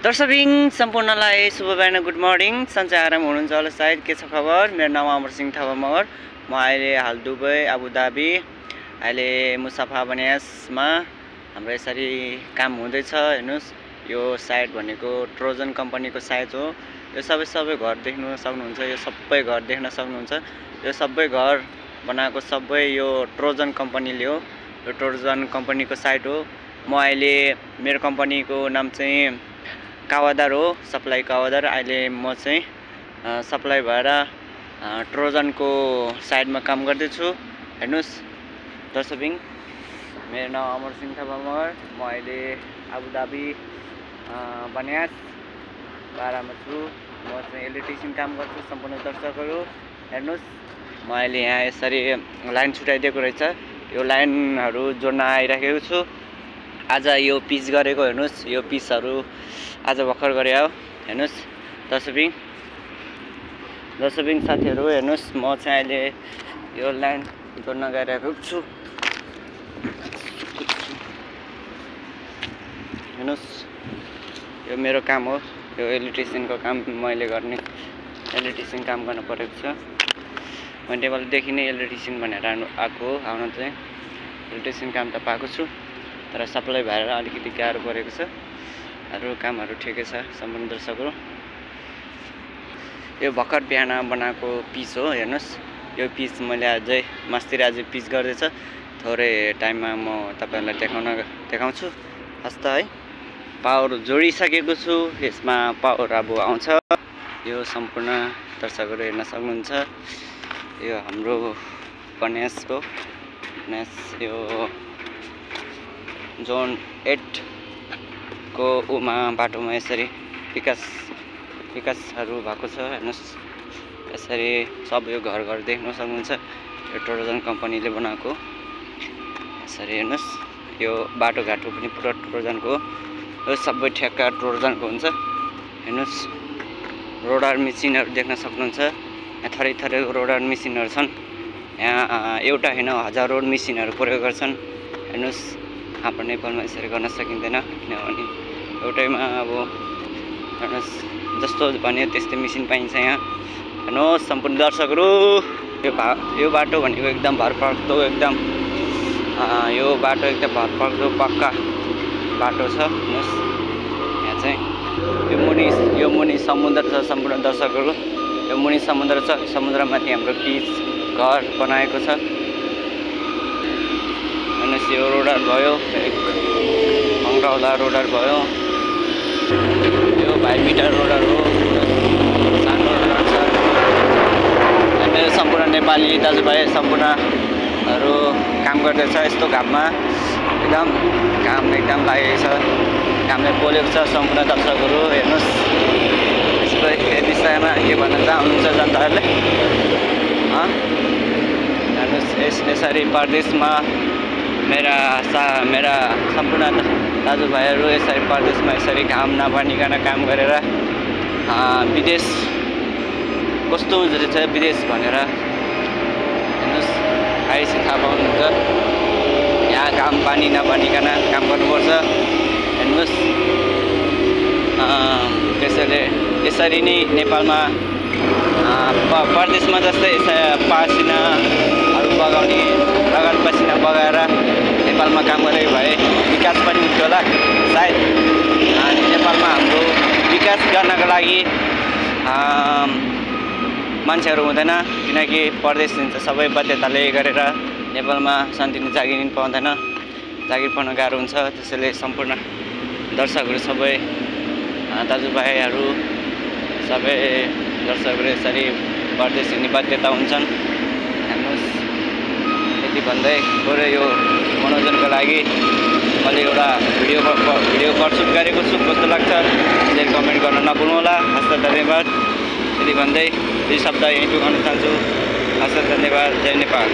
दर्शकबिन सम्पूर्णलाई शुभ बिहान गुड मर्निङ सन्चै आराम हुनुहुन्छ होला सायद। के छ खबर? मेरो नाम अमर सिंह थापा मगर। म अहिले हाल दुबई आबुधाबी अहिले मुसाफा बन्यासमा हाम्रो यसरी काम हुँदैछ। हेर्नुस्, यो साइट भनेको ट्रोजन कम्पनीको साइट हो। यो सबै घर देख्न सक्नुहुन्छ। यो सबै घर देख्न सक्नुहुन्छ। यो सबै घर बनाएको सबै यो ट्रोजन कम्पनीले हो। यो ट्रोजन कम्पनीको साइट हो। म अहिले मेरो कम्पनीको नाम चाहिँ कावादार हो, सप्लाई कावादार। अहिले म चाहिँ सप्लाई भएर ट्रोजनको साइडमा काम गर्दैछु। हेर्नुस् दर्शकबिन, मेरो नाम अमर सिंह थापा मगर। म अहिले आबुधाबी बन्यास बाह्रमा छु। म चाहिँ इलेक्ट्रिसियन काम गर्छु। सम्पूर्ण दर्शकहरू हेर्नुस्, म अहिले यहाँ यसरी लाइन छुट्याइदिएको रहेछ। यो लाइनहरू जोड्न आइराखेको छु। आज यो पिच गरेको हेर्नुस्, यो पिचहरू आज भर्खर गरे हो। हेर्नुस् दर्शकबिन साथीहरू हेर्नुस्, म चाहिँ अहिले यो लाइन जोड्न गइरहेको छु। हेर्नुस्, यो मेरो काम हो। यो इलेक्ट्रिसियनको काम मैले गर्ने इलेक्ट्रिसियन काम गर्न परेको छ। म नेपालदेखि नै इलेक्ट्रिसियन भनेर आएको हो। आउन चाहिँ इलेक्ट्रिसियन काम त पाएको छु, तर सप्लाई भएर अलिकति गाह्रो परेको छ। अरू कामहरू ठिकै छ। सम्पूर्ण दर्शकहरू, यो भर्खर बिहान बनाएको पिच हो। हेर्नुस्, यो पिच मैले अझै मस्तिर अझै पिच गर्दैछ। थोरै टाइममा म तपाईँहरूलाई देखाउँछु। हस्त है, पावर जोडिसकेको छु। यसमा पावर अब आउँछ। यो सम्पूर्ण दर्शकहरू हेर्न सक्नुहुन्छ। यो हाम्रो बन्यासको यो जोन 8 को उमा बाटोमा यसरी विकासहरू भएको छ। हेर्नुस्, यसरी सब यो घर देख्न सक्नुहुन्छ। यो ट्रोजन कम्पनीले बनाएको। यसरी हेर्नुस्, यो बाटोघाटो पनि पुरा ट्रोजनको हो। यो सबै ठ्याक्का ट्रोजनको हुन्छ। हेर्नुस्, रोडर मेसिनहरू देख्न सक्नुहुन्छ। यहाँ थरी थरीको रोडर मेसिनहरू छन्। यहाँ एउटा होइन, हजारौँ मेसिनहरू प्रयोग गर्छन्। हेर्नुस्, हाम्रो नेपालमा यसरी गर्न सकिँदैन, किनभने एउटैमा अब हेर्नुस् जस्तो भन्यो त्यस्तै मेसिन पाइन्छ यहाँ। हेर्नुहोस् सम्पूर्ण दर्शकहरू, यो बाटो भनेको एकदम भरपर्दो, यो बाटो एकदम भरपर्दो पक्का बाटो छ। हेर्नुहोस्, यहाँ चाहिँ यो मुनि समुद्र छ। सम्पूर्ण दर्शकहरू, यो मुनि समुद्र छ। समुद्रमाथि हाम्रो पिच घर बनाएको छ। हेर्नुहोस्, यो रोडर भयो, अङ्गाउला रोडर भयो। यो 5 मिटर रोडर हो, सानो रोडर छ। मेरो सम्पूर्ण नेपाली दाजुभाइ सम्पूर्णहरू काम गर्दैछ। यस्तो घाममा काम एकदम लागेको छ, घामले पोलेको छ। सम्पूर्ण दर्शकहरू हेर्नुहोस्, यसको विषयमा के भन्न चाहनुहुन्छ जनताहरूले? हेर्नुहोस्, यसरी परदेशमा मेरा सम्पूर्ण दाजुभाइहरू यसरी परदेशमा यसरी घाम नभनिकन काम गरेर विदेश कस्तो हुन्छ रहेछ विदेश भनेर हेर्नुहोस्, आइसी थाहा पाउनुहुन्छ। यहाँ घाम पानी नभनिकन काम गर्नुपर्छ। हेर्नुहोस्, त्यसैले यसरी नै नेपालमा परदेशमा जस्तै पसिनाहरू बगाउने लगन पसिना बगाएर नेपालमा काम गरेको भए विकास पनि हुन्थ्यो होला सायद। नेपालमा हाम्रो विकास गर्नको लागि मान्छेहरू हुँदैन, किनकि परदेश हिँड्छ। सबै बाध्यताले गरेर नेपालमा शान्तिले जागिर पाउँदैन, जागिर पाउन गाह्रो हुन्छ। त्यसैले सम्पूर्ण दर्शकहरू सबै दाजुभाइहरू सबै दर्शकहरू यसरी परदेश हिँड्ने बाध्यता हुन्छन्। हेर्नुहोस्, यति भन्दै थोरै यो मनोरञ्जनको लागि मैले एउटा भिडियो प्रस्तुत गरेको छु। कस्तो लाग्छ शेयर कमेन्ट गर्न नभुल्नुहोला। हस्त धन्यवाद। यति भन्दै दुई शब्द यहीँ टुङ्गाउन चाहन्छु। हस्त धन्यवाद। जय नेपाल।